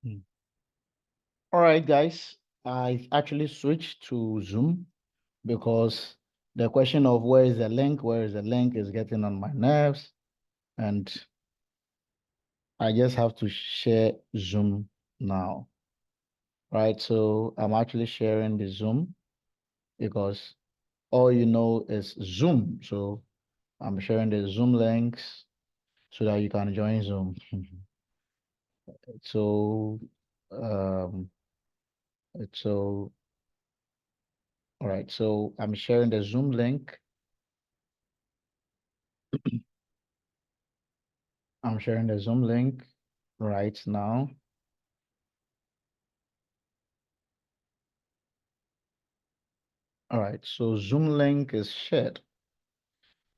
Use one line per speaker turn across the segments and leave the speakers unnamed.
Mm. All right, guys. I actually switched to Zoom because the question of where is the link is getting on my nerves. And I just have to share Zoom now. Right. So I'm actually sharing the Zoom because all you know is Zoom. So I'm sharing the Zoom links so that you can join Zoom. So, um, so, all right. So I'm sharing the Zoom link. I'm sharing the Zoom link right now. All right. So Zoom link is shared.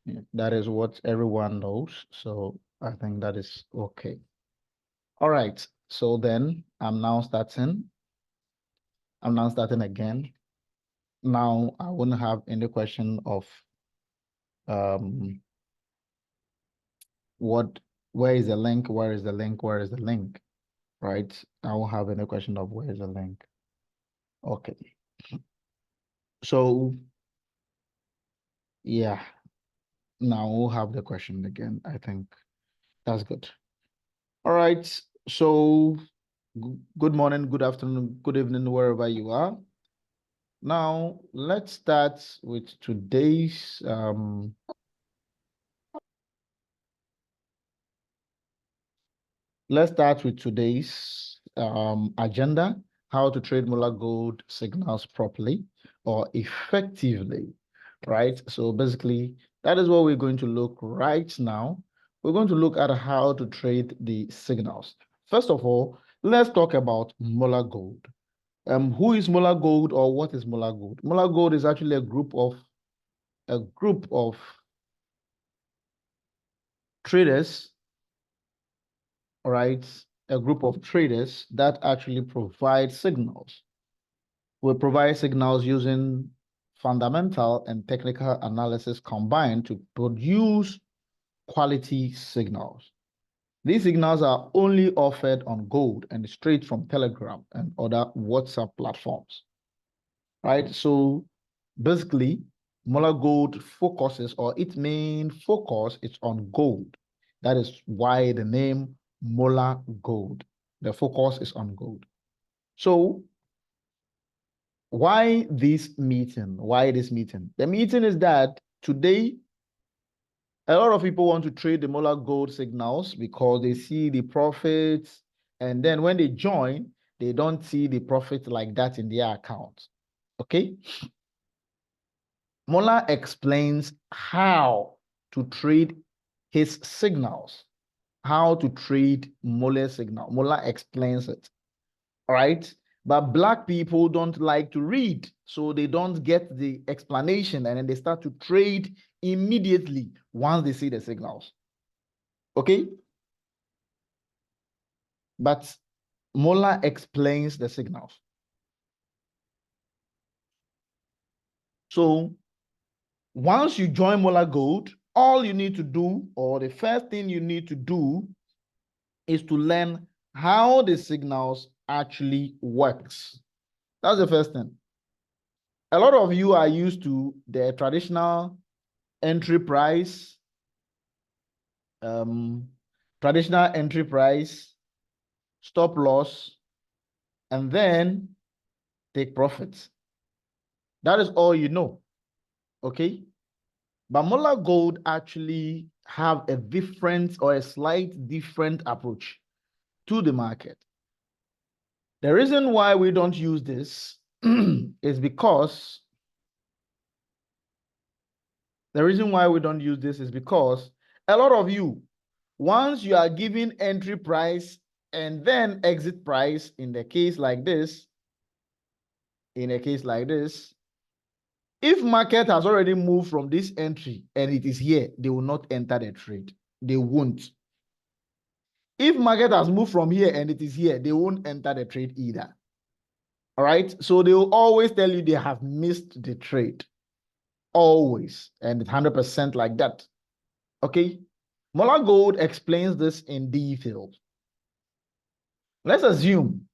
Yeah, that is what everyone knows. So I think that is okay. All right. So then I'm now starting. I'm now starting again. Now I wouldn't have any question of um what where is the link? Where is the link? Where is the link? Right? I won't have any question of where is the link. Okay. So yeah, now we'll have the question again. I think that's good. All right. So good morning, good afternoon, good evening, wherever you are. Now let's start with today's agenda, how to trade MolarGold signals properly or effectively, right? So basically, that is what we're going to look right now. We're going to look at how to trade the signals. First of all, let's talk about MolarGold. Who is MolarGold or what is MolarGold? MolarGold is actually a group of traders, right? A group of traders that actually provide signals. We provide signals using fundamental and technical analysis combined to produce quality signals. These signals are only offered on Gold and straight from Telegram and other WhatsApp platforms, right? So basically, MolarGold focuses, or its main focus is on gold. That is why the name MolarGold. The focus is on gold. So why this meeting? Why this meeting? The meeting is that today, a lot of people want to trade the MolarGold signals because they see the profits. And then when they join, they don't see the profit like that in their account. Okay. Molar explains how to trade his signals, how to trade Molar signal. Molar explains it. All right. But Black people don't like to read, so they don't get the explanation and then they start to trade immediately once they see the signals. Okay. But Molar explains the signals. So once you join MolarGold, all you need to do, or the first thing you need to do, is to learn how the signals actually works. That's the first thing. A lot of you are used to the traditional entry price, um, stop loss, and then take profits. That is all you know, okay? But MolarGold actually have a different or a slight different approach to the market. The reason why we don't use this is because a lot of you, once you are given entry price and then exit price in a case like this, if market has already moved from this entry and it is here, they will not enter the trade. They won't. If market has moved from here and it is here, they won't enter the trade either. All right. So they will always tell you they have missed the trade. Always. And it's 100% like that. Okay. MolarGold explains this in detail. Let's assume,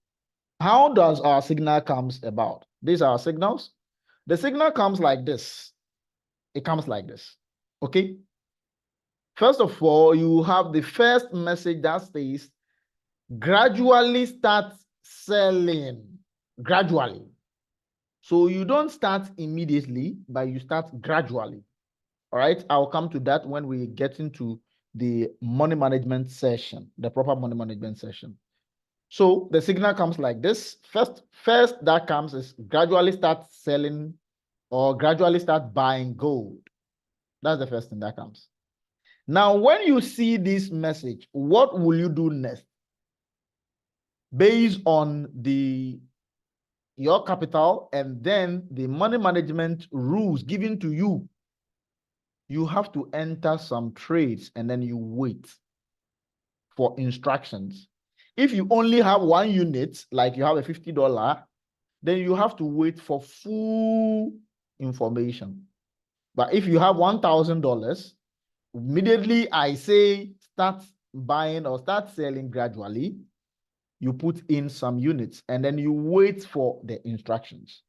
how does our signal comes about? These are our signals. The signal comes like this. It comes like this. Okay. First of all, you have the first message that says, gradually start selling. Gradually. So you don't start immediately, but you start gradually. All right. I'll come to that when we get into the money management session, the proper money management session. So the signal comes like this. First that comes is gradually start selling or gradually start buying gold. That's the first thing that comes. Now, when you see this message, what will you do next? Based on your capital and then the money management rules given to you, you have to enter some trades and then you wait for instructions. If you only have 1 unit, like you have a $50, then you have to wait for full information. But if you have $1,000, immediately I say start buying or start selling gradually, you put in some units and then you wait for the instructions.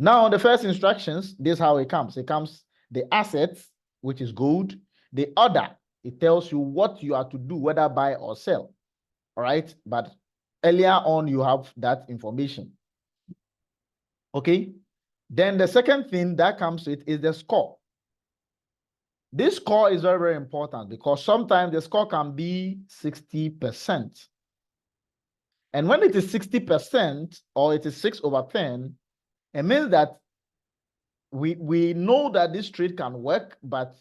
Now, the first instructions, this is how it comes. It comes the assets, which is gold, the order, it tells you what you are to do, whether buy or sell. All right. But earlier on, you have that information. Okay. Then the second thing that comes with is the score. This score is very, very important because sometimes the score can be 60%. And when it is 60% or it is 6/10, it means that we know that this trade can work, but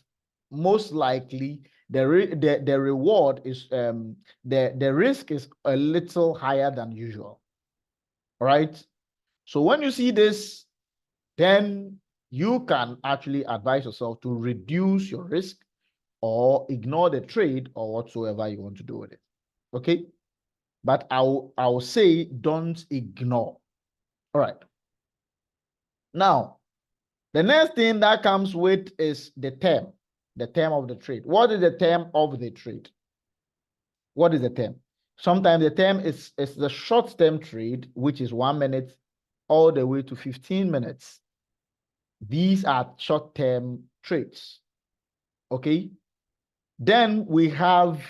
most likely the reward is the risk is a little higher than usual. All right. So when you see this, then you can actually advise yourself to reduce your risk or ignore the trade or whatsoever you want to do with it. Okay. But I'll say don't ignore. All right. Now, the next thing that comes with is the term of the trade. What is the term of the trade? What is the term? Sometimes the term is the short-term trade, which is 1 minute all the way to 15 minutes. These are short-term trades. Okay. Then we have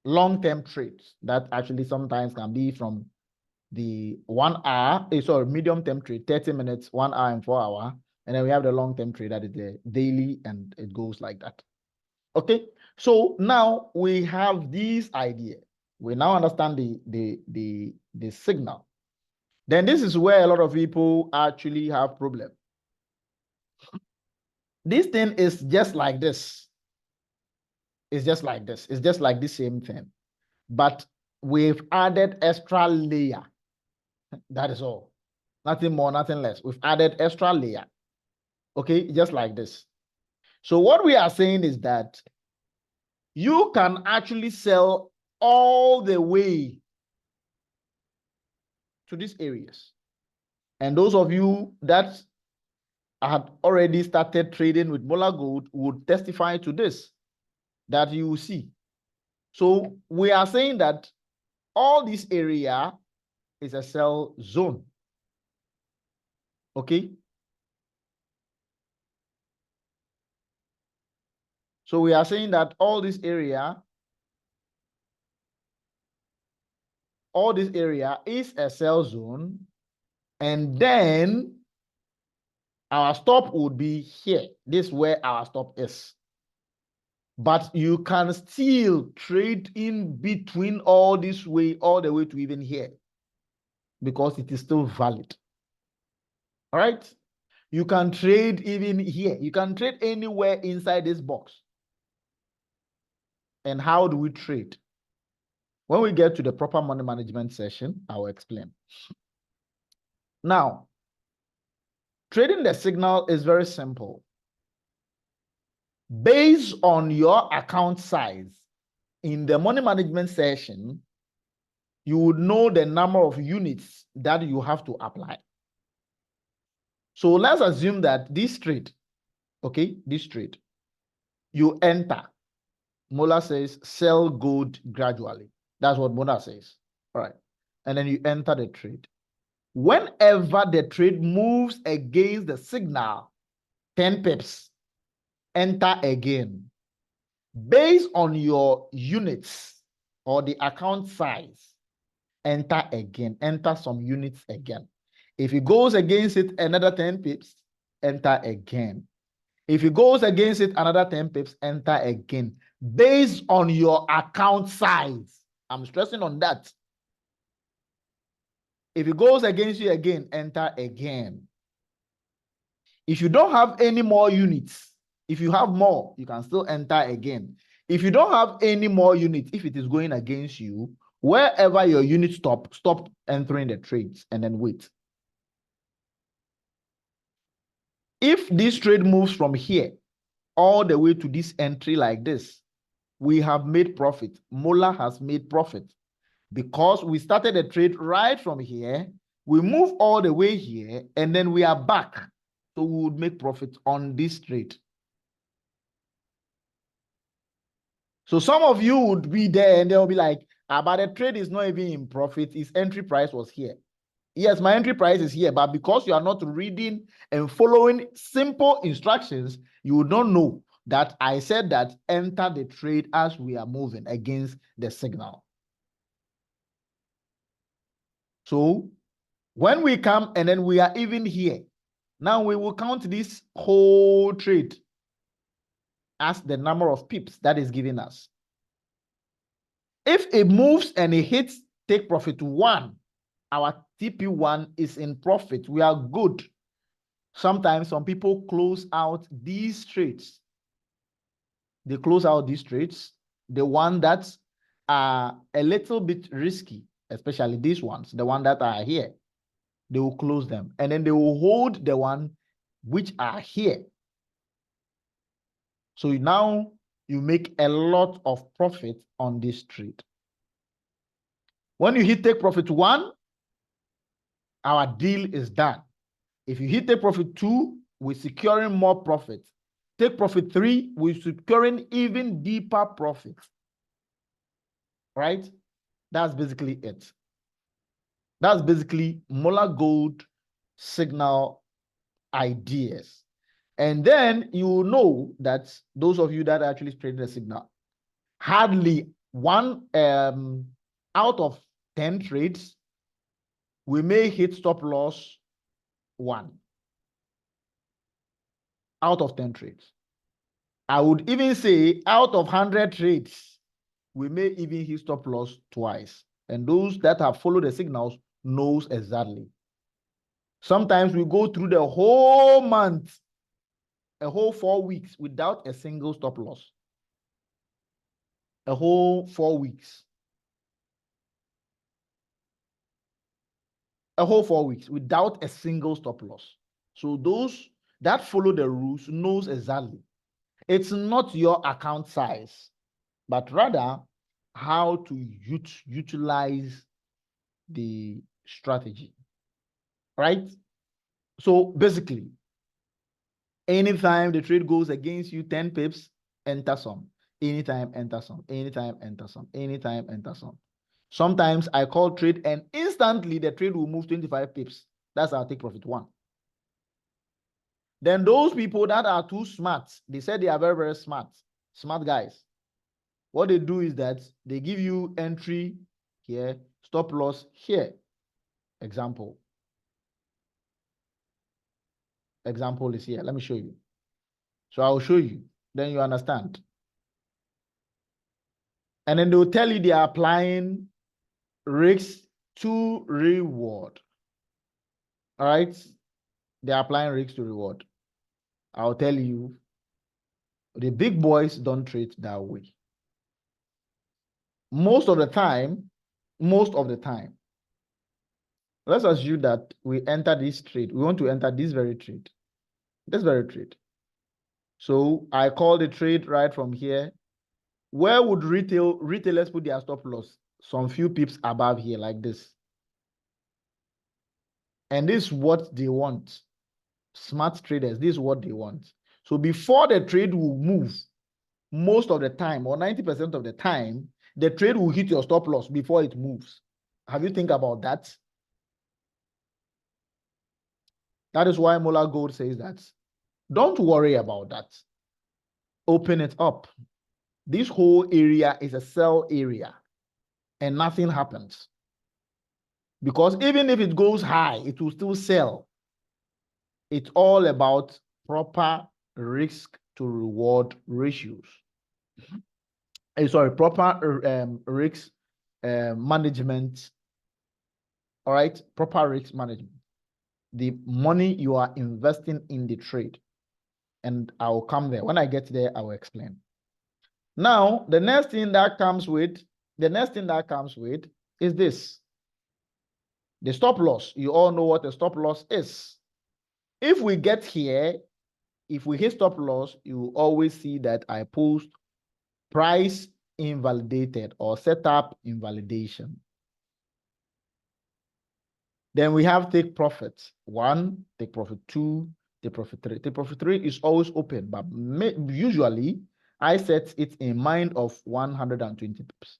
long-term trades that actually sometimes can be from the 1 hour, medium-term trade, 30 minutes, 1 hour and 4 hours. And then we have the long-term trade that is the daily and it goes like that. Okay. So now we have this idea. We now understand the signal. Then this is where a lot of people actually have problem. This thing is just like this. It's just like this. It's just like the same thing. But we've added extra layer. That is all. Nothing more, nothing less. We've added extra layer. Okay, just like this. So what we are saying is that you can actually sell all the way to these areas. And those of you that had already started trading with MolarGold would testify to this, that you will see. So we are saying that all this area is a sell zone. Okay. So we are saying that all this area is a sell zone. And then our stop would be here. This is where our stop is. But you can still trade in between all this way, all the way to even here, because it is still valid. All right. You can trade even here. You can trade anywhere inside this box. And how do we trade? When we get to the proper money management session, I will explain. Now, trading the signal is very simple. Based on your account size, in the money management session, you would know the number of units that you have to apply. So let's assume that this trade, okay, this trade, you enter. Molar says sell gold gradually. That's what Molar says. All right. And then you enter the trade. Whenever the trade moves against the signal, 10 pips, enter again. Based on your units or the account size, enter again, enter some units again. If it goes against it another 10 pips, enter again. If it goes against it another 10 pips, enter again. Based on your account size. I'm stressing on that. If it goes against you again, enter again. If you don't have any more units, if you have more, you can still enter again. If you don't have any more units, if it is going against you, wherever your unit stop entering the trades and then wait. If this trade moves from here all the way to this entry like this, we have made profit. Molar has made profit because we started the trade right from here. We move all the way here and then we are back. So we would make profit on this trade. So some of you would be there and they'll be like, but the trade is not even in profit. Its entry price was here. Yes, my entry price is here, but because you are not reading and following simple instructions, you would not know that I said that enter the trade as we are moving against the signal. So when we come and then we are even here, now we will count this whole trade as the number of pips that is giving us. If it moves and it hits take profit 1, our TP1 is in profit. We are good. Sometimes some people close out these trades. They close out these trades, the one that are a little bit risky, especially these ones, the one that are here. They will close them and then they will hold the one which are here. So now you make a lot of profit on this trade. When you hit take profit 1, our deal is done. If you hit take profit 2, we're securing more profit. Take profit 3, we're securing even deeper profit. Right? That's basically it. That's basically MolarGold Signal ideas. And then you will know that those of you that actually traded the signal, hardly one out of 10 trades, we may hit stop loss 1 out of 10 trades. I would even say out of 100 trades, we may even hit stop loss twice. And those that have followed the signals knows exactly. Sometimes we go through the whole month, a whole 4 weeks without a single stop loss. A whole 4 weeks. A whole 4 weeks without a single stop loss. So those that follow the rules knows exactly. It's not your account size, but rather how to utilize the strategy, right? So basically, anytime the trade goes against you 10 pips, enter some. Anytime, enter some. Anytime, enter some. Anytime, enter some. Sometimes I call trade and instantly the trade will move 25 pips. That's our take profit 1. Then those people that are too smart, they said they are very, very smart guys. What they do is that they give you entry here, stop loss here. Example. Example is here. Let me show you. So I'll show you. Then you understand. And then they'll tell you they are applying risk to reward. All right. They're applying risk to reward. I'll tell you, the big boys don't trade that way. Most of the time, let's assume that we enter this trade. We want to enter this very trade. This very trade. So I call the trade right from here. Where would retailers put their stop loss? Some few pips above here like this. And this is what they want. Smart traders, this is what they want. So before the trade will move, most of the time or 90% of the time, the trade will hit your stop loss before it moves. Have you think about that? That is why MolarGold says that. Don't worry about that. Open it up. This whole area is a sell area and nothing happens. Because even if it goes high, it will still sell. It's all about proper risk to reward ratios. Sorry, proper risk management. All right, proper risk management. The money you are investing in the trade. And I will come there. When I get there, I will explain. Now, the next thing that comes with is this. The stop loss. You all know what a stop loss is. If we get here, if we hit stop loss, you will always see that I post price invalidated or setup invalidation. Then we have take profit 1, take profit 2, take profit 3. Take profit 3 is always open, but usually I set it in mind of 120 pips.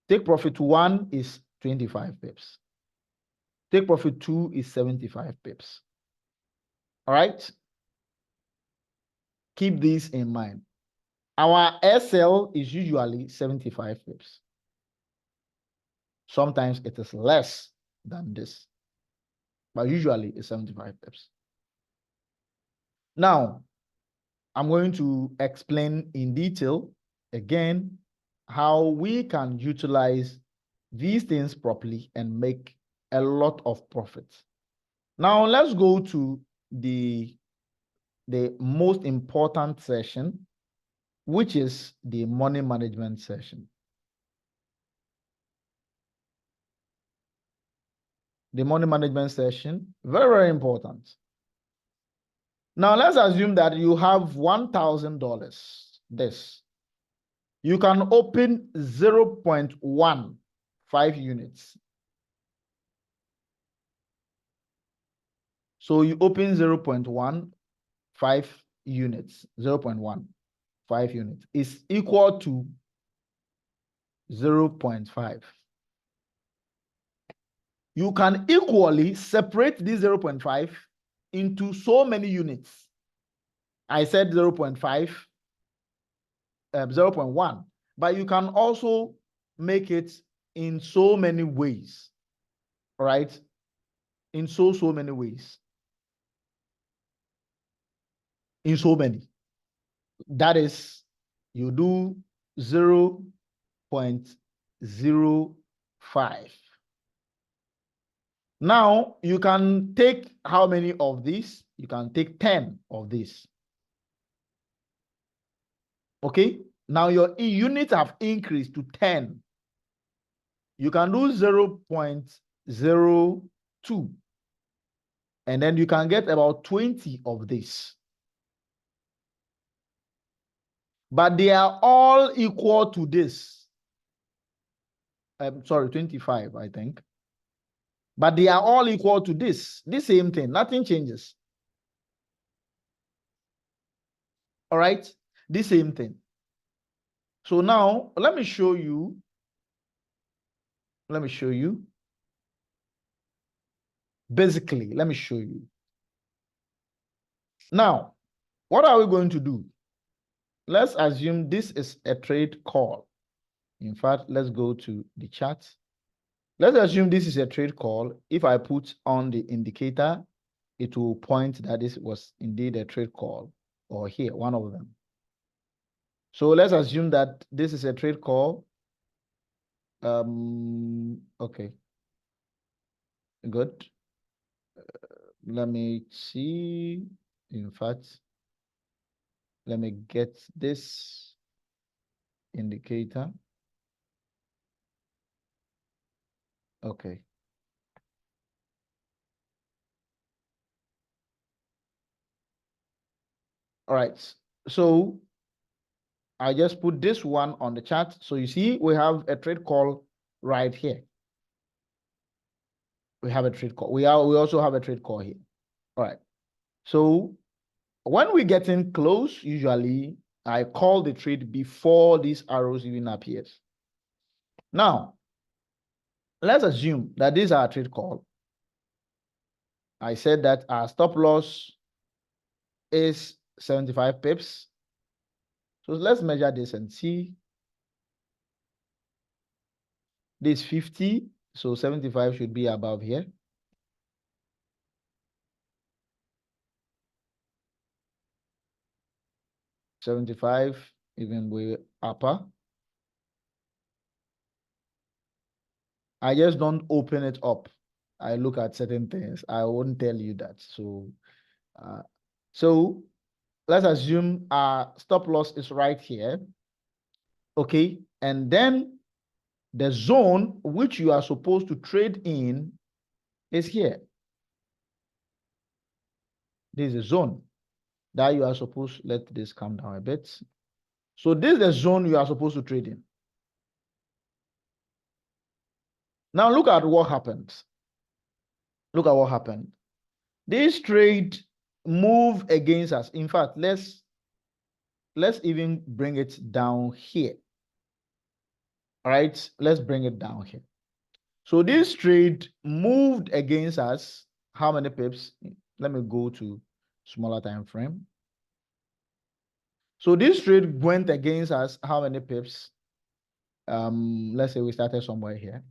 Take profit 1 is 25 pips. Take profit 2 is 75 pips. All right? Keep this in mind. Our SL is usually 75 pips. Sometimes it is less than this, but usually it's 75 pips. Now, I'm going to explain in detail again how we can utilize these things properly and make a lot of profit. Now, let's go to the most important session, which is the money management session. The money management session, very, very important. Now, let's assume that you have $1,000. This. You can open 0.15 units. So you open 0.15 units. 0.15 units is equal to 0.5. You can equally separate this 0.5 into so many units. I said 0.5, 0.1, but you can also make it in so many ways, all right? In so many ways. In so many. That is, you do 0.05. Now, you can take how many of these? You can take 10 of these. Okay? Now, your units have increased to 10. You can do 0.02. And then you can get about 20 of this. But they are all equal to this. I'm sorry, 25, I think. But they are all equal to this same thing. Nothing changes. All right? The same thing. So now, let me show you. Basically, let me show you. Now, what are we going to do? Let's assume this is a trade call. In fact, let's go to the chart. Let's assume this is a trade call. If I put on the indicator, it will point that this was indeed a trade call, or here, one of them. So let's assume that this is a trade call. Okay. Good. Let me see. In fact, let me get this indicator. Okay. All right. So I just put this one on the chart. So you see, we have a trade call right here. We have a trade call. We also have a trade call here. All right. So when we get in close, usually I call the trade before these arrows even appears. Now, let's assume that this is our trade call. I said that our stop loss is 75 pips. So let's measure this and see. This 50, so 75 should be above here. 75, even way upper. I just don't open it up. I look at certain things. I won't tell you that. So let's assume our stop loss is right here. Okay. And then the zone which you are supposed to trade in is here. This is the zone that you are supposed, let this come down a bit. So this is the zone you are supposed to trade in. Now look at what happened. Look at what happened. This trade move against us. In fact, let's even bring it down here. All right, let's bring it down here. So this trade moved against us. How many pips? Let me go to smaller time frame. So this trade went against us. How many pips? Let's say we started somewhere here.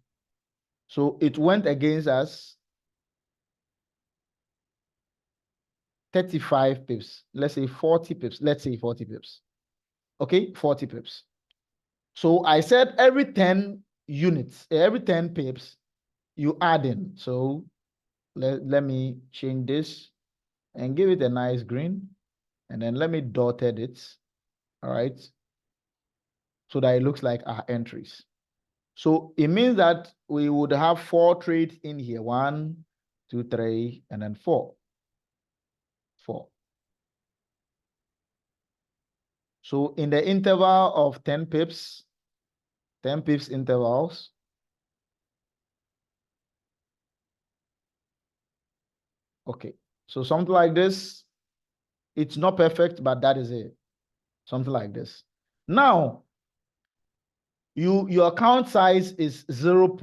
So it went against us 35 pips. Let's say 40 pips. Let's say 40 pips. Okay, 40 pips. So I said every 10 units, every 10 pips, you add in. So let me change this and give it a nice green. And then let me dotted it. All right. So that it looks like our entries. So it means that we would have 4 trades in here. 1, 2, 3, and then 4. 4. So in the interval of 10 pips, 10 pips intervals, okay. So something like this, it's not perfect, but that is it. Something like this. Now, your account size is 0.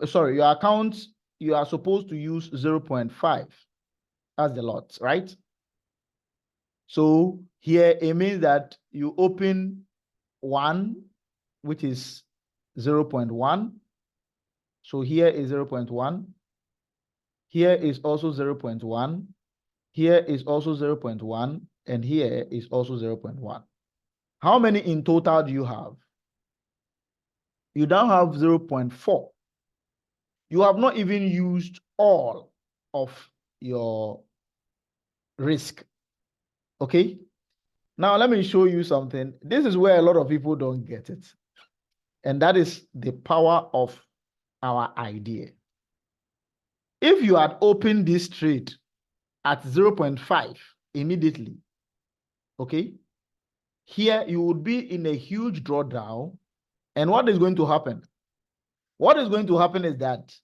Sorry, your account, you are supposed to use 0.5 as the lot, right? So here it means that you open 1, which is 0.1. So here is 0.1. Here is also 0.1. Here is also 0.1. And here is also 0.1. How many in total do you have? You now have 0.4. You have not even used all of your risk. Okay. Now, let me show you something. This is where a lot of people don't get it. And that is the power of our idea. If you had opened this trade at 0.5 immediately, okay, here you would be in a huge drawdown. And what is going to happen? What is going to happen is that,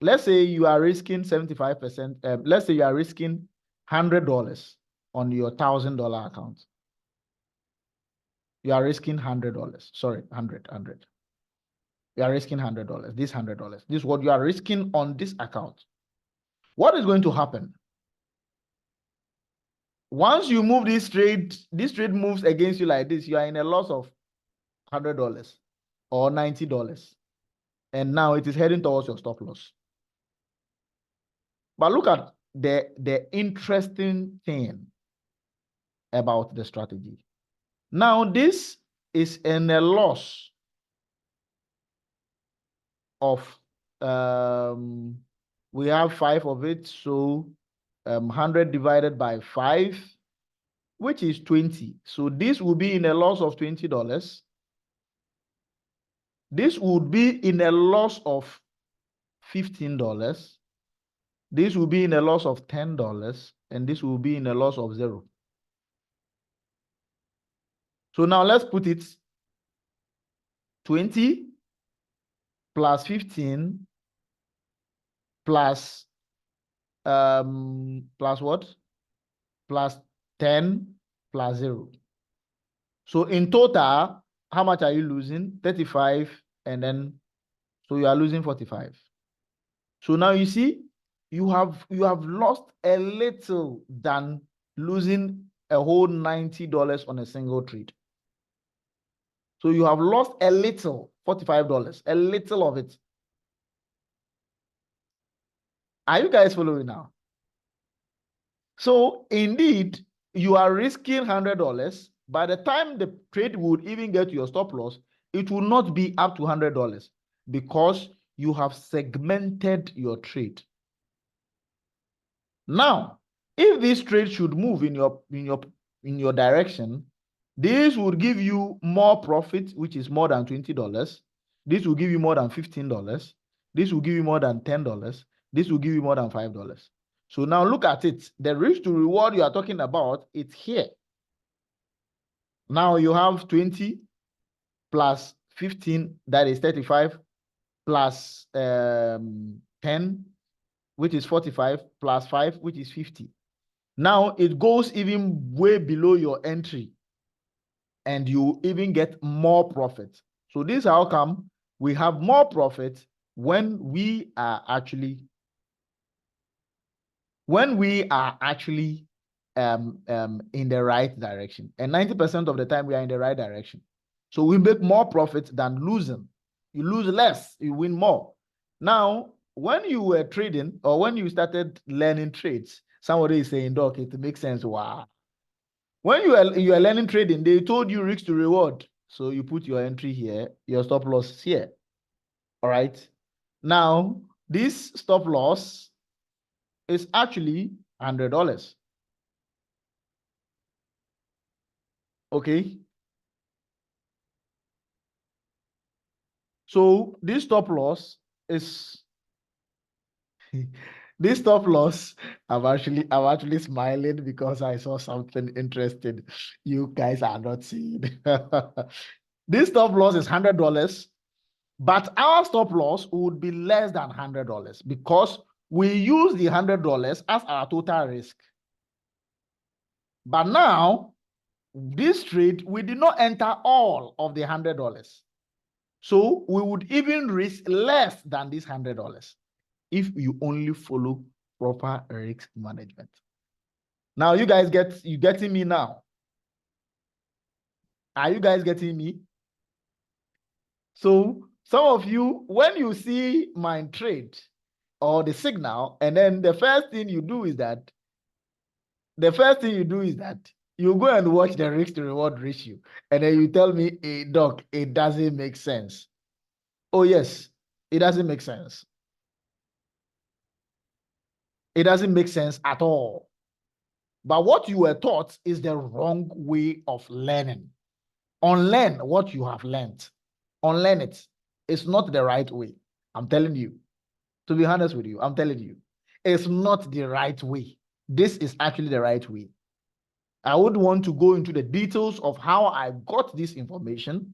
let's say you are risking 75%. Let's say you are risking $100 on your $1,000 account. You are risking $100. Sorry, 100. You are risking $100. This $100. This is what you are risking on this account. What is going to happen? Once you move this trade moves against you like this, you are in a loss of $100 or $90. And now it is heading towards your stop loss. But look at the interesting thing about the strategy. Now, this is in a loss of, we have 5 of it. So 100 divided by 5, which is 20. So this will be in a loss of $20. This would be in a loss of $15. This will be in a loss of $10. And this will be in a loss of 0. So now let's put it 20 plus 15 plus plus what? Plus 10 plus 0. So in total, how much are you losing? 35 and then so you are losing 45. So now you see, you have lost a little than losing a whole $90 on a single trade. So you have lost a little, $45, a little of it. Are you guys following now? So indeed, you are risking $100. By the time the trade would even get to your stop loss, it will not be up to $100 because you have segmented your trade. Now, if this trade should move in your direction, this would give you more profit, which is more than $20. This will give you more than $15. This will give you more than $10. This will give you more than $5. So now look at it. The risk to reward you are talking about, it's here. Now you have 20 plus 15, that is 35, plus 10, which is 45, plus 5, which is 50. Now it goes even way below your entry, and you even get more profit. So this is how come we have more profit when we are actually in the right direction. And 90% of the time we are in the right direction. So we make more profit than losing. You lose less, you win more. Now, when you were trading or when you started learning trades, somebody is saying, Doc, it makes sense. Wow. When you are learning trading, they told you risk to reward. So you put your entry here, your stop loss here. All right. Now, this stop loss is actually $100. Okay. So this stop loss is this stop loss. I'm actually smiling because I saw something interesting you guys are not seeing. This stop loss is $100, but our stop loss would be less than $100 because we use the $100 as our total risk. But now, this trade, we did not enter all of the $100. So we would even risk less than this $100 if you only follow proper risk management. Now, you guys getting me now? Are you guys getting me? So some of you, when you see my trade or the signal, and then the first thing you do is that you go and watch the risk to reward ratio, and then you tell me, hey, Doc, it doesn't make sense. Oh, yes, it doesn't make sense. It doesn't make sense at all. But what you were taught is the wrong way of learning. Unlearn what you have learned. Unlearn it. It's not the right way. I'm telling you. To be honest with you, I'm telling you. It's not the right way. This is actually the right way. I would want to go into the details of how I got this information,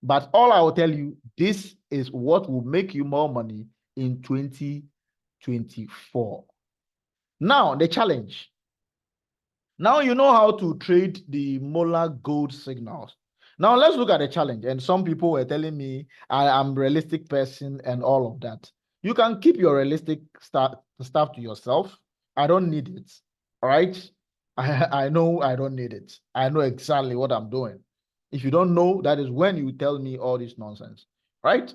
but all I will tell you, this is what will make you more money in 2024. Now, the challenge. Now you know how to trade the MolarGold signals. Now let's look at the challenge. And some people were telling me I'm a realistic person and all of that. You can keep your realistic stuff to yourself. I don't need it. All right. I know I don't need it. I know exactly what I'm doing. If you don't know, that is when you tell me all this nonsense. Right?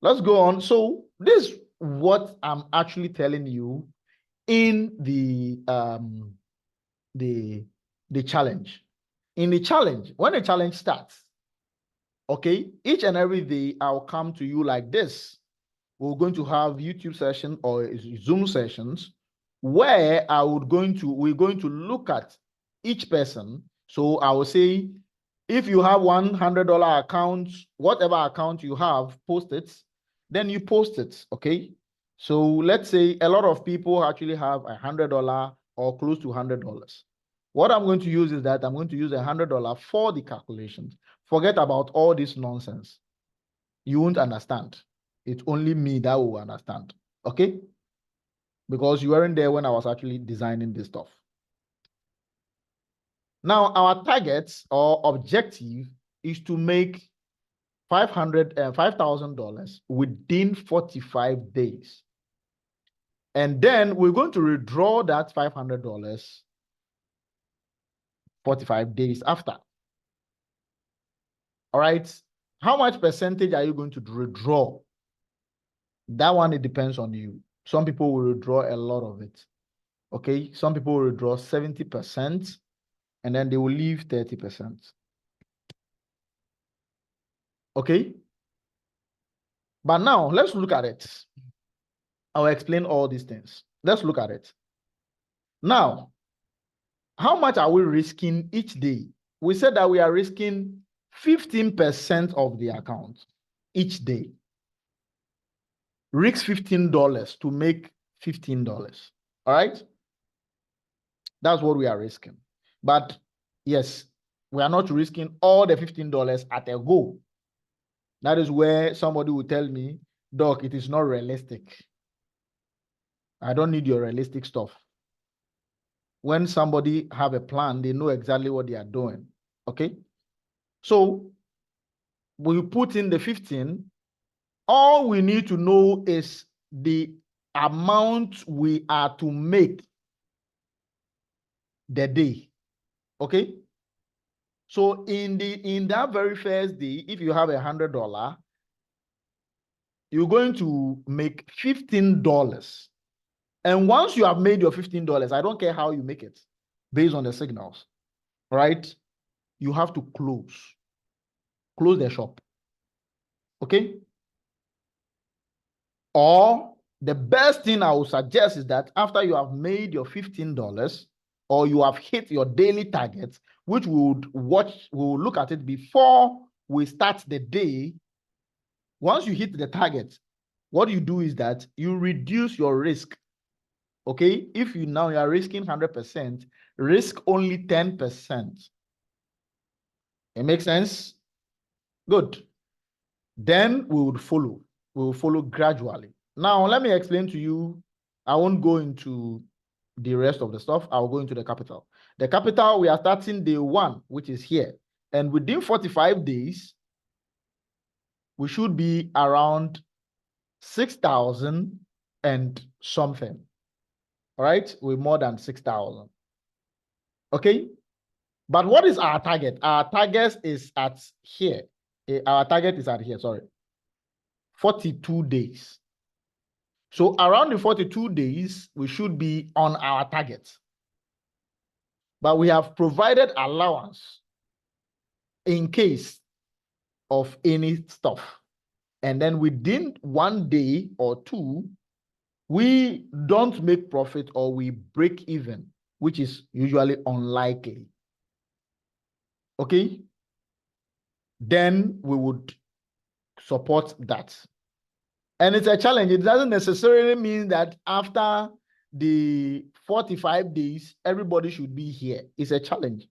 Let's go on. So this is what I'm actually telling you in the challenge. In the challenge, when the challenge starts, okay, each and every day I'll come to you like this. We're going to have YouTube session or Zoom sessions where we're going to look at each person. So I will say, if you have $100 account, whatever account you have, post it, then you post it, okay? So let's say a lot of people actually have $100 or close to $100. What I'm going to use is that I'm going to use $100 for the calculations. Forget about all this nonsense. You won't understand. It's only me that will understand, okay? Because you weren't there when I was actually designing this stuff. Now, our target or objective is to make $5,000 within 45 days. And then we're going to withdraw that $500 45 days after. All right. How much percentage are you going to withdraw? That one, it depends on you. Some people will withdraw a lot of it. Okay. Some people will withdraw 70% and then they will leave 30%. Okay. But now let's look at it. I'll explain all these things. Let's look at it. Now, how much are we risking each day? We said that we are risking 15% of the account each day. Risk $15 to make $15. All right. That's what we are risking. But yes, we are not risking all the $15 at a go. That is where somebody will tell me, Doc, it is not realistic. I don't need your realistic stuff. When somebody have a plan, they know exactly what they are doing. Okay. So we put in the 15. All we need to know is the amount we are to make the day. Okay. So in that very first day, if you have $100, you're going to make $15. And once you have made your $15, I don't care how you make it, based on the signals, right? You have to close the shop. Okay. Or the best thing I would suggest is that after you have made your $15 or you have hit your daily targets, which we'll look at it before we start the day. Once you hit the target, what you do is that you reduce your risk. Okay, if you are risking 100%, risk only 10%. It makes sense? Good. Then we would follow. We will follow gradually. Now, let me explain to you. I won't go into the rest of the stuff. I'll go into the capital. The capital, we are starting day 1, which is here. And within 45 days, we should be around 6,000 and something. All right, with more than 6,000. Okay, but what is our target? Our target is at here. Our target is at here, sorry. 42 days. So around the 42 days, we should be on our target. But we have provided allowance in case of any stuff. And then within 1 day or 2, we don't make profit or we break even, which is usually unlikely. Okay? Then we would support that. And it's a challenge. It doesn't necessarily mean that after the 45 days, everybody should be here. It's a challenge.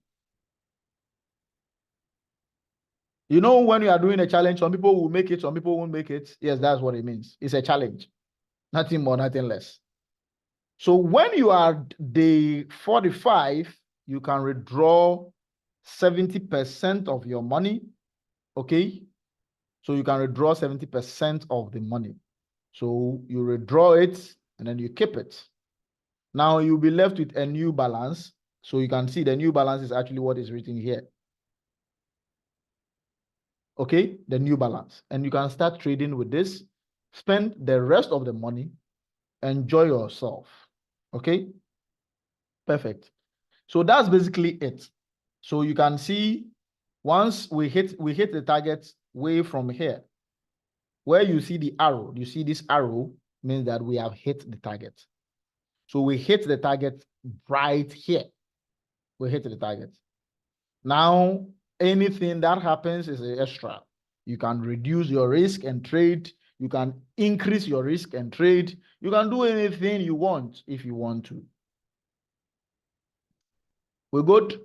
You know, when you are doing a challenge, some people will make it, some people won't make it. Yes, that's what it means. It's a challenge. Nothing more, nothing less. So when you are day 45, you can withdraw 70% of your money. Okay? So you can withdraw 70% of the money. So you withdraw it and then you keep it. Now you'll be left with a new balance. So you can see the new balance is actually what is written here. Okay, the new balance. And you can start trading with this. Spend the rest of the money. Enjoy yourself. Okay, perfect. So that's basically it. So you can see once we hit the target way from here, where you see the arrow, you see this arrow means that we have hit the target. So we hit the target right here. We hit the target. Now, anything that happens is extra. You can reduce your risk and trade. You can increase your risk and trade. You can do anything you want if you want to. We're good.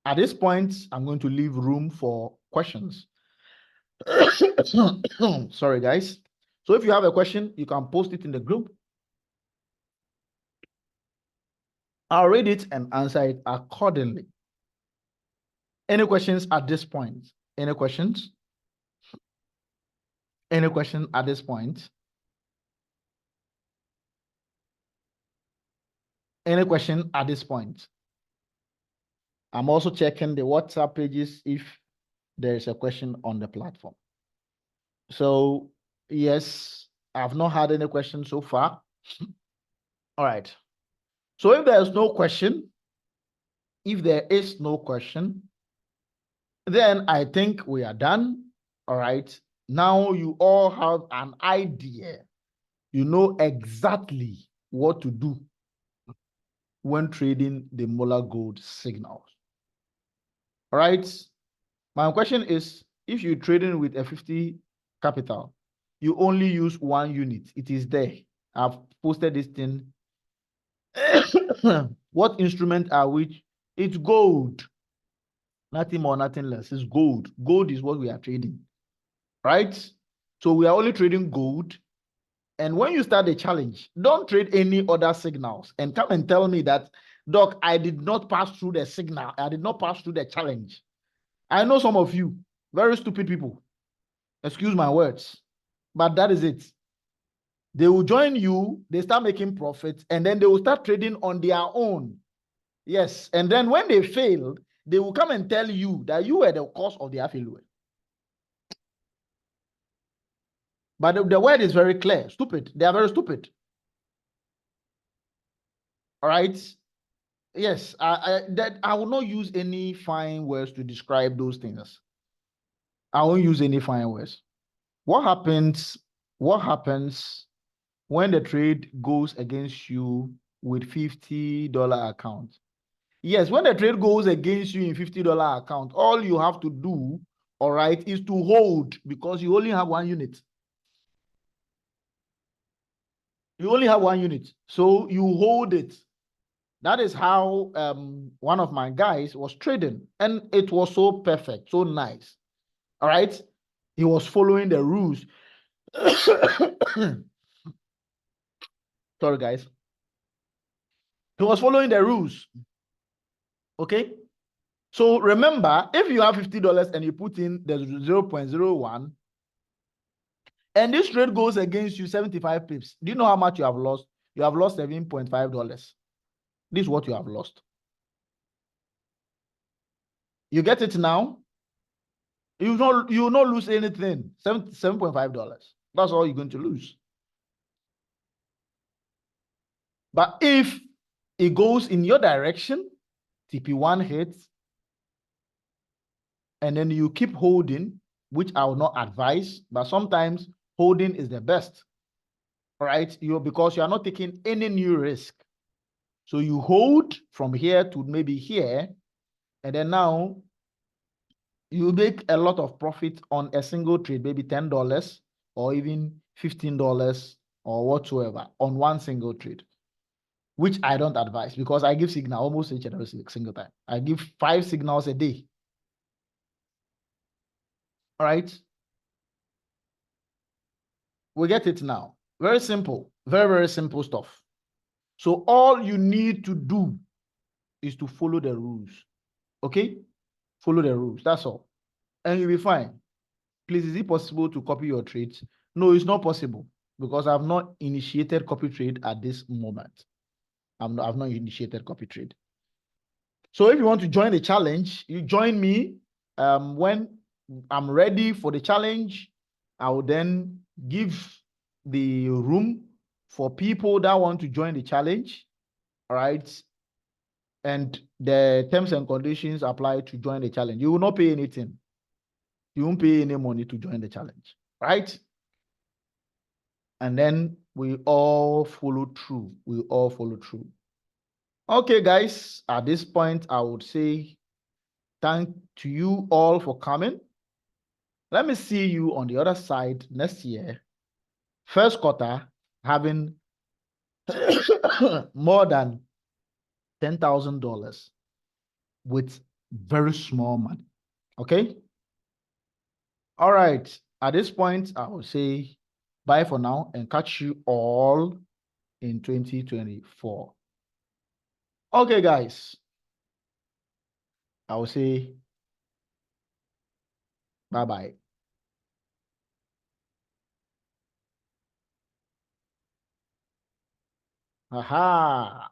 At this point, I'm going to leave room for questions. Sorry, guys. So if you have a question, you can post it in the group. I'll read it and answer it accordingly. Any questions at this point? Any questions? Any question at this point? Any question at this point? I'm also checking the WhatsApp pages if there is a question on the platform. So yes, I've not had any questions so far. All right. So if there is no question, then I think we are done. All right. Now you all have an idea. You know exactly what to do when trading the MolarGold signals. All right. My question is, if you're trading with a 50 capital, you only use 1 unit. It is there. I've posted this thing. What instrument are we? It's gold. Nothing more, nothing less. It's gold. Gold is what we are trading, right? So we are only trading gold. And when you start the challenge, don't trade any other signals and come and tell me that, Doc, I did not pass through the signal. I did not pass through the challenge. I know some of you, very stupid people. Excuse my words, but that is it. They will join you, they start making profits, and then they will start trading on their own. Yes. And then when they fail, they will come and tell you that you were the cause of their failure. But the word is very clear. Stupid. They are very stupid. All right. Yes. I will not use any fine words to describe those things. I won't use any fine words. What happens? What happens when the trade goes against you with $50 account? Yes, when the trade goes against you in $50 account, all you have to do, all right, is to hold because you only have 1 unit. You only have 1 unit. So you hold it. That is how one of my guys was trading. And it was so perfect, so nice. All right. He was following the rules. Sorry, guys. He was following the rules. Okay. So remember, if you have $50 and you put in the 0.01, and this trade goes against you 75 pips, do you know how much you have lost? You have lost $7.5. This is what you have lost. You get it now? You will not lose anything. $7.5. That's all you're going to lose. But if it goes in your direction, TP1 hits, and then you keep holding, which I will not advise, but sometimes holding is the best. All right, because you are not taking any new risk. So you hold from here to maybe here, and then now you make a lot of profit on a single trade, maybe $10 or even $15 or whatsoever on one single trade, which I don't advise because I give signal almost each and every single time. I give 5 signals a day. All right. We get it now. Very simple. Very, very simple stuff. So all you need to do is to follow the rules. Okay? Follow the rules. That's all. And you'll be fine. Please, is it possible to copy your trades? No, it's not possible because I've not initiated copy trade at this moment. I've not initiated copy trade. So if you want to join the challenge, you join me. When I'm ready for the challenge, I will then give the room for people that want to join the challenge. All right. And the terms and conditions apply to join the challenge. You will not pay anything. You won't pay any money to join the challenge. Right? And then we all follow through. We all follow through. Okay, guys, at this point, I would say thank to you all for coming. Let me see you on the other side next year, first quarter, having more than $10,000 with very small money. Okay? All right. At this point, I will say bye for now and catch you all in 2024. Okay, guys. I will say bye-bye. Aha.